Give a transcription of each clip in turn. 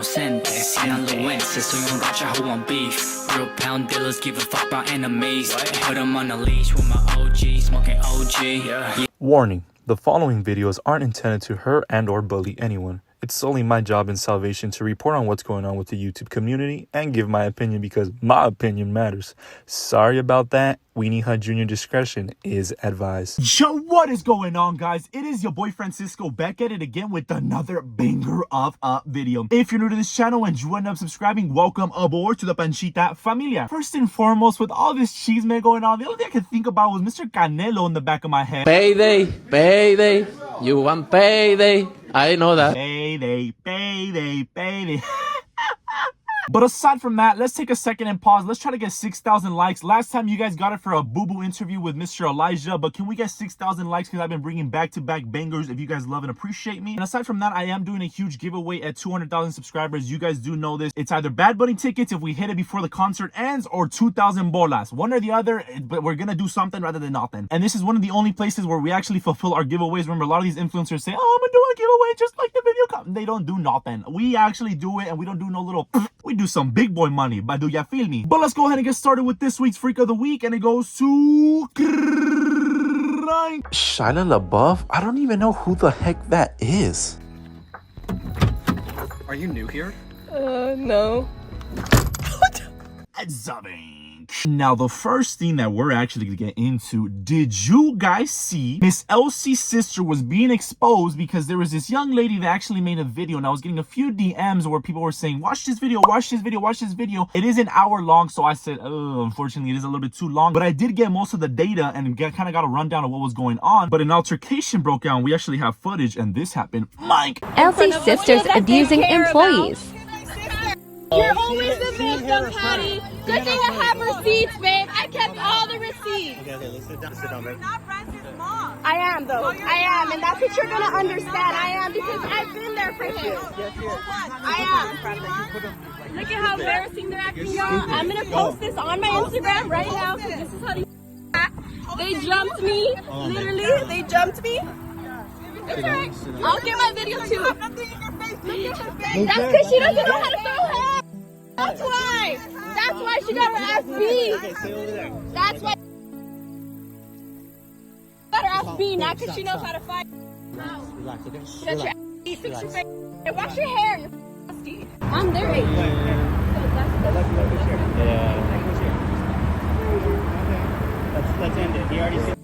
Influencer, soy un racha who want beef. Real pound dealers give a fuck about enemies. Put them on a leash with my OG, smoking OG. Yeah. Warning, the following videos aren't intended to hurt and or bully anyone. It's solely my job in salvation to report on what's going on with the YouTube community and give my opinion because my opinion matters. Sorry about that. Weenie Hut Jr. discretion is advised. Yo, what is going on, guys? It is your boy Francisco back at it again with another banger of a video. If you're new to this channel and you end up subscribing, welcome aboard to the Panchita familia. First and foremost, with all this chisme going on, the only thing I could think about was Mr. Canelo in the back of my head. Payday, payday, you want payday. I know that. Payday, payday, payday. But aside from that, let's take a second and pause. Let's try to get 6,000 likes. Last time you guys got it for a boo-boo interview with Mr. Elijah, but can we get 6,000 likes because I've been bringing back-to-back bangers if you guys love and appreciate me. And aside from that, I am doing a huge giveaway at 200,000 subscribers. You guys do know this. It's either Bad Bunny tickets if we hit it before the concert ends or 2,000 bolas. One or the other, but we're gonna do something rather than nothing. And this is one of the only places where we actually fulfill our giveaways. Remember, a lot of these influencers say, oh, I'm gonna do a giveaway just like the video. They don't do nothing. We actually do it, and we don't do no little we do some big boy money, but do ya feel me? But let's go ahead and get started with this week's Freak of the Week, and it goes to Shia LaBeouf? I don't even know who the heck that is. Are you new here? No. Now, the first thing that we're actually going to get into, did you guys see Miss Elsie's sister was being exposed because there was this young lady that actually made a video, and I was getting a few DMs where people were saying, watch this video, watch this video, watch this video. It is an hour long, so I said, oh, unfortunately, it is a little bit too long, but I did get most of the data and kind of got a rundown of what was going on, but an altercation broke out. We actually have footage, and this happened. Mike! Elsie's sisters abusing employees. You're always the victim, Patty. Good thing I have receipts, babe. I kept all the receipts. Okay, let's sit down, babe. You're not Francis' mom. I am, though. I am, and that's what you're going to understand. I am, because I've been there for him. I am. Look at how embarrassing they're acting, y'all. I'm going to post this on my Instagram right now, because this is how they jumped me. Literally, they jumped me. It's alright. I'll get my video, too. That's because she doesn't know how to throw hands. That's why. That's why she got her ass beat. Okay, stay over there. That's why. Got her ass beat, not because she knows how to fight. Relax, okay? She got your ass beat, fix your face. Hey, wash your hair. You're nasty. I'm their age. Let's end it. He already said.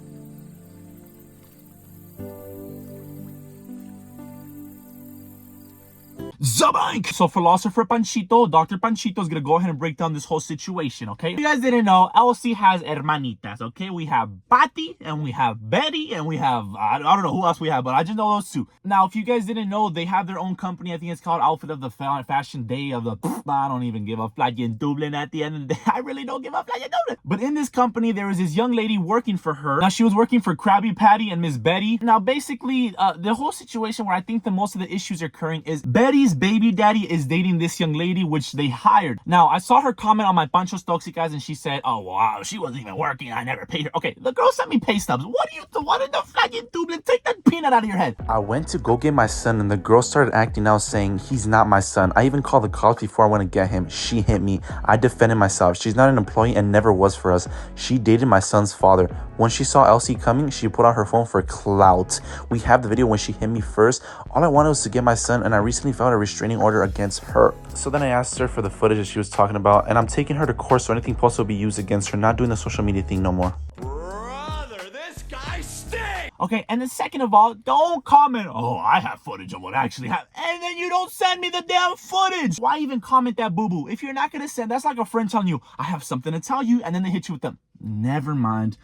Zabank! So philosopher Panchito, Dr. Panchito is going to go ahead and break down this whole situation, okay? If you guys didn't know, Elsy has hermanitas, okay? We have Patty, and we have Betty, and we have, I don't know who else we have, but I just know those two. Now, if you guys didn't know, they have their own company. I think it's called Outfit of the Fashion Day of the... I don't even give a flying Dublin at the end of the day. I really don't give a flying Dublin. But in this company, there is this young lady working for her. Now, she was working for Krabby Patty and Miss Betty. Now, basically, the whole situation where I think the most of the issues are occurring is Betty's baby daddy is dating this young lady, which they hired. Now, I saw her comment on my Pancho's Toxicas, and she said, oh, wow, she wasn't even working. I never paid her. Okay, the girl sent me pay stubs. What do you do? What in the fucking Dublin? Take that peanut out of your head. I went to go get my son and the girl started acting out saying he's not my son. I even called the cops before I went to get him. She hit me. I defended myself. She's not an employee and never was for us. She dated my son's father. When she saw Elsy coming, she put out her phone for clout. We have the video when she hit me first. All I wanted was to get my son, and I recently filed a restraining order against her. So then I asked her for the footage that she was talking about, and I'm taking her to court so anything possible will be used against her, not doing the social media thing no more. Brother, this guy stinks! Okay, and then second of all, don't comment, oh, I have footage of what I actually have, and then you don't send me the damn footage. Why even comment that boo-boo? If you're not gonna send, that's like a friend telling you, I have something to tell you, and then they hit you with them. Never mind.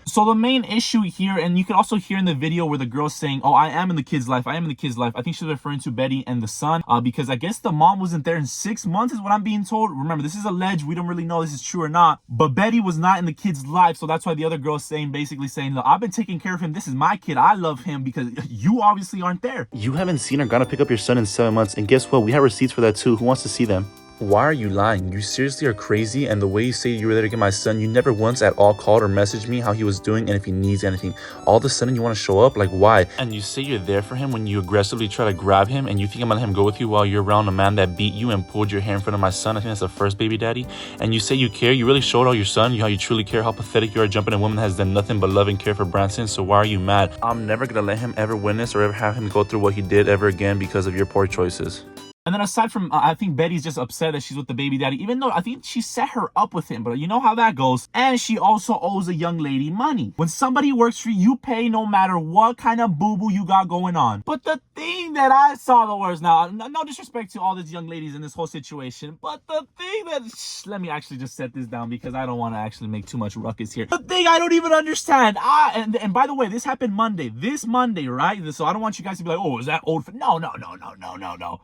So the main issue here, and you can also hear in the video where the girl's saying, oh, I am in the kid's life. I am in the kid's life. I think she's referring to Betty and the son, because I guess the mom wasn't there in 6 months is what I'm being told. Remember, this is alleged. We don't really know if this is true or not. But Betty was not in the kid's life. So that's why the other girl's saying, basically saying, look, I've been taking care of him. This is my kid. I love him because you obviously aren't there. You haven't seen or gone to pick up your son in 7 months. And guess what? We have receipts for that too. Who wants to see them? Why are you lying? You seriously are crazy, and the way you say you were there to get my son, you never once at all called or messaged me how he was doing and if he needs anything. All of a sudden you want to show up? Like, why? And you say you're there for him when you aggressively try to grab him, and you think I'm gonna let him go with you while you're around a man that beat you and pulled your hair in front of my son. I think that's the first baby daddy. And you say you care. You really showed all your son how you truly care, how pathetic you are, jumping a woman that has done nothing but love and care for Branson. So why are you mad? I'm never gonna let him ever witness or ever have him go through what he did ever again because of your poor choices. And then aside from, I think Betty's just upset that she's with the baby daddy, even though I think she set her up with him, but you know how that goes. And she also owes a young lady money. When somebody works for you, you pay no matter what kind of boo-boo you got going on. But the thing that I saw the worst, now, no disrespect to all these young ladies in this whole situation, but the thing that, let me actually just set this down because I don't want to actually make too much ruckus here. The thing I don't even understand, and by the way, this happened this Monday, right? So I don't want you guys to be like, oh, is that old? No.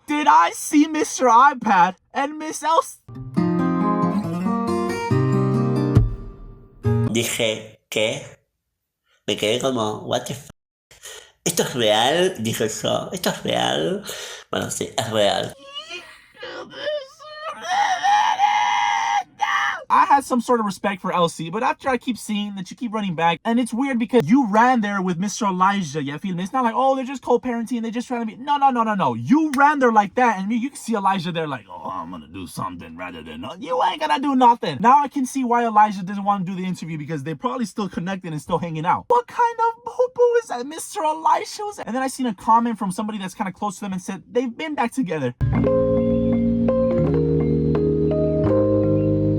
Did I see Mr. iPad and Miss Elsy? Dije, ¿qué? Me quedé como, what the f***? ¿Esto es real? Dije yo, ¿esto es real? Bueno, sí, es real. I had some sort of respect for Elsy, but after I keep seeing that you keep running back, and it's weird because you ran there with Mr. Elijah, you feel me? It's not like, oh, they're just co-parenting, they're just trying to be, no. You ran there like that, and you can see Elijah there like, oh, I'm gonna do something rather than, you ain't gonna do nothing. Now I can see why Elijah doesn't want to do the interview because they're probably still connected and still hanging out. What kind of boo-boo is that Mr. Elijah? And then I seen a comment from somebody that's kind of close to them and said, they've been back together.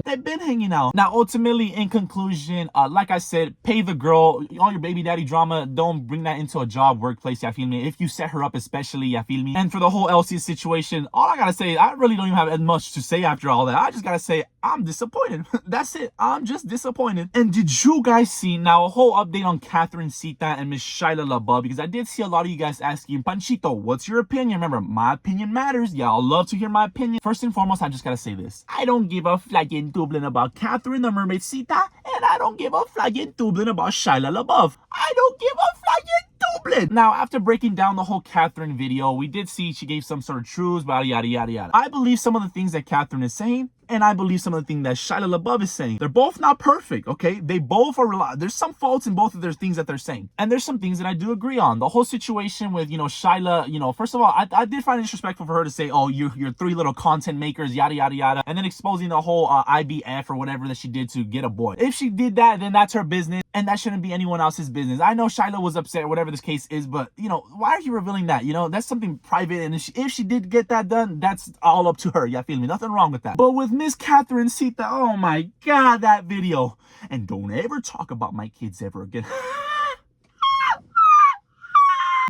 They've been hanging out. Now, ultimately, in conclusion, like I said, pay the girl. All your baby daddy drama, don't bring that into a job, workplace, ya feel me? If you set her up especially, ya feel me? And for the whole Elsy situation, all I gotta say, I really don't even have as much to say after all that. I just gotta say, I'm disappointed. That's it. I'm just disappointed. And did you guys see, now a whole update on Catherine Sita and Miss Shayla LaBeouf, because I did see a lot of you guys asking, Panchito, what's your opinion? Remember, my opinion matters. Y'all love to hear my opinion. First and foremost, I just gotta say this. I don't give a flagging Dublin about Catherine the Mermaid Sita, and I don't give a flagging Dublin about Shayla LaBeouf. I don't give a flagging Dublin. Now, after breaking down the whole Catherine video, we did see she gave some sort of truths, yada, yada, yada. I believe some of the things that Catherine is saying, and I believe some of the things that Shayla LaBeouf is saying. They're both not perfect, okay? They both are, there's some faults in both of their things that they're saying. And there's some things that I do agree on. The whole situation with, Shayla, first of all, I did find it disrespectful for her to say, oh, you're three little content makers, yada, yada, yada. And then exposing the whole IBF or whatever that she did to get a boy. If she did that, then that's her business. And that shouldn't be anyone else's business. I know Shayla was upset, whatever this case is, but, why are you revealing that? That's something private. And if she did get that done, that's all up to her. Yeah, feel me? Nothing wrong with that. But with Miss Catherine Sita, oh my God, that video. And don't ever talk about my kids ever again.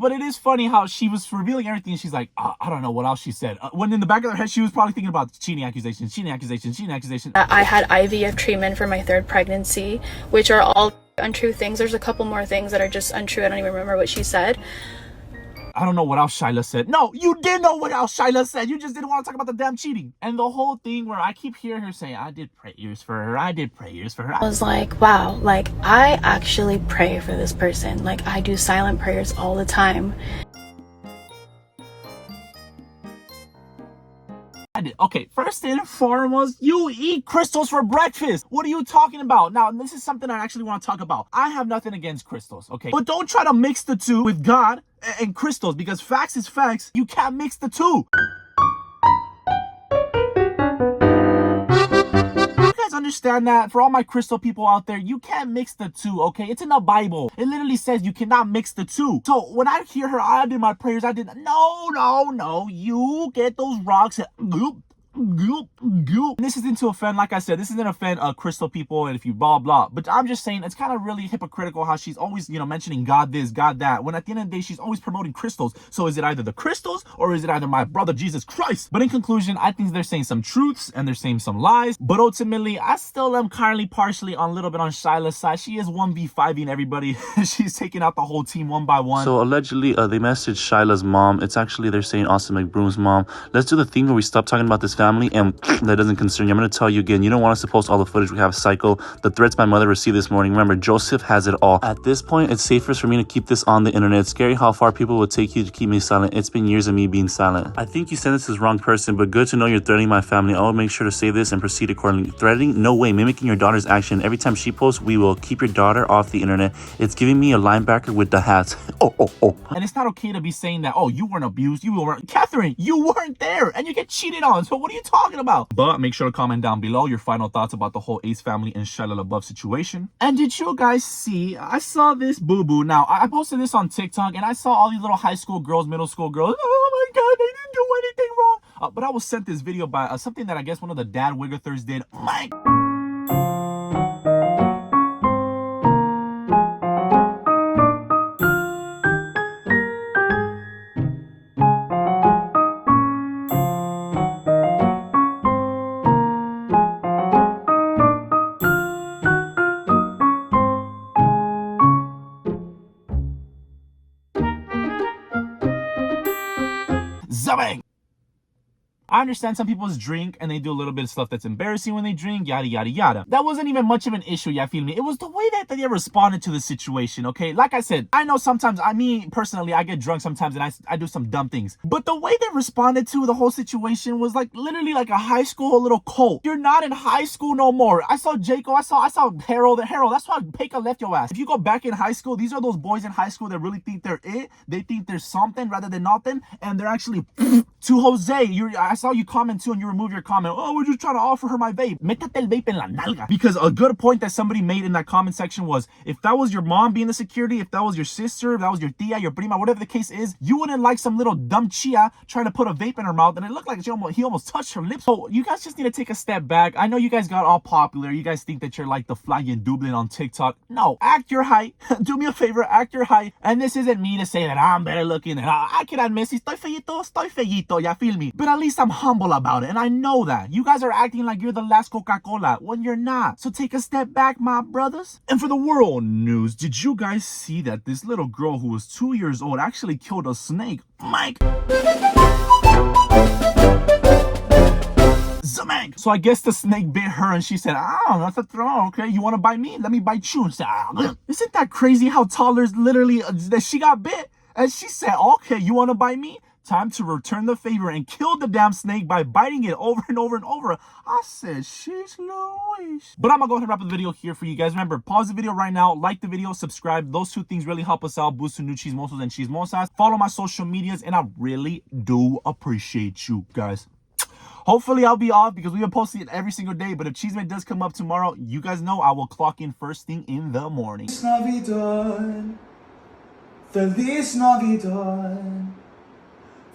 But it is funny how she was revealing everything and she's like, I don't know what else she said. When in the back of her head, she was probably thinking about cheating accusations. I had IVF treatment for my third pregnancy, which are all untrue things. There's a couple more things that are just untrue. I don't even remember what she said. I don't know what else Shayla said. No, you did know what else Shayla said. You just didn't want to talk about the damn cheating. And the whole thing where I keep hearing her say, I did prayers for her. I was like, wow, like I actually pray for this person. Like I do silent prayers all the time. Okay, first and foremost, you eat crystals for breakfast. What are you talking about? Now, this is something I actually want to talk about. I have nothing against crystals, okay? But don't try to mix the two with God and crystals, because facts is facts. You can't mix the two. Understand that for all my crystal people out there, you can't mix the two, okay? It's in the Bible. It literally says you cannot mix the two. So when I hear her, I did my prayers, no, you get those rocks and goop. And this isn't to offend, like I said, this isn't to offend crystal people and if you blah blah, but I'm just saying it's kind of really hypocritical how she's always mentioning God this, God that, when at the end of the day she's always promoting crystals. So is it either the crystals or is it either my brother Jesus Christ? But in conclusion, I think they're saying some truths and they're saying some lies, but ultimately I still am currently partially on a little bit on Shayla's side. She is 1v5ing everybody. She's taking out the whole team one by one. So allegedly they messaged Shayla's mom. It's actually they're saying Austin McBroom's mom. Let's do the thing where we stop talking about this family family, and that doesn't concern you. I'm going to tell you again, you don't want us to post all the footage we have, psycho. The threats my mother received this morning. Remember, Joseph has it all. At this point, it's safest for me to keep this on the internet. It's scary how far people will take you to keep me silent. It's been years of me being silent. I think you sent this to the wrong person, but good to know you're threatening my family. I will make sure to save this and proceed accordingly. Threatening? No way. Mimicking your daughter's action. Every time she posts, we will keep your daughter off the internet. It's giving me a linebacker with the hat. Oh. And it's not okay to be saying that, oh, you weren't abused, you weren't. Catherine, you weren't there, and you get cheated on. So what are you talking about? But make sure to comment down below your final thoughts about the whole Ace family and Shia LaBeouf situation. And did you guys see, I saw this boo-boo. Now, I posted this on TikTok, and I saw all these little high school girls, middle school girls. Oh my God, they didn't do anything wrong. But I was sent this video by something that I guess one of the dad Wiggathers did. My Zabang! I understand some people drink and they do a little bit of stuff that's embarrassing when they drink, yada, yada, yada. That wasn't even much of an issue, yeah, feel me? It was the way that they responded to the situation, okay? Like I said, I know sometimes, me personally, I get drunk sometimes and I do some dumb things. But the way they responded to the whole situation was like literally like a high school little cult. You're not in high school no more. I saw Jacob, I saw Harold. That's why Peka left your ass. If you go back in high school, these are those boys in high school that really think they're it. They think they're something rather than nothing. And they're actually to Jose. I saw you comment too and you remove your comment. Oh, we're just trying to offer her my vape. Métate el vape en la nalga. Because a good point that somebody made in that comment section was, if that was your mom being the security, if that was your sister, if that was your tia, your prima, whatever the case is, you wouldn't like some little dumb chia trying to put a vape in her mouth and it looked like he almost touched her lips. So you guys just need to take a step back. I know you guys got all popular. You guys think that you're like the flying Dublin on TikTok. No, act your height. Do me a favor, act your height. And this isn't me to say that I'm better looking than I can admit, si estoy feíto, ya feel me. But at least I'm humble about it, and I know that. You guys are acting like you're the last Coca-Cola when you're not. So take a step back, my brothers. And for the world news, did you guys see that this little girl who was 2 years old actually killed a snake? Mike! Zamang! So I guess the snake bit her and she said, that's a throw, okay? You want to bite me? Let me bite you. Isn't that crazy how toddlers literally, that she got bit? And she said, okay, you want to bite me? Time to return the favor and kill the damn snake by biting it over and over and over. I said, she's Louise. But I'm gonna go ahead and wrap up the video here for you guys. Remember, pause the video right now, like the video, subscribe. Those two things really help us out, boost the new chismosos and chismosas. Follow my social medias, and I really do appreciate you guys. Hopefully I'll be off because we've been posting it every single day. But if Cheeseman does come up tomorrow, you guys know I will clock in first thing in the morning. Feliz Navidad. Feliz Navidad.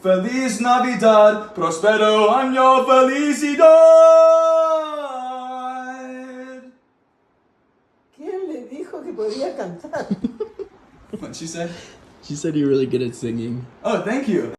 Feliz Navidad, prospero año, felicidad. ¿Quién le dijo que podía cantar? What'd she say? She said you're really good at singing. Oh, thank you.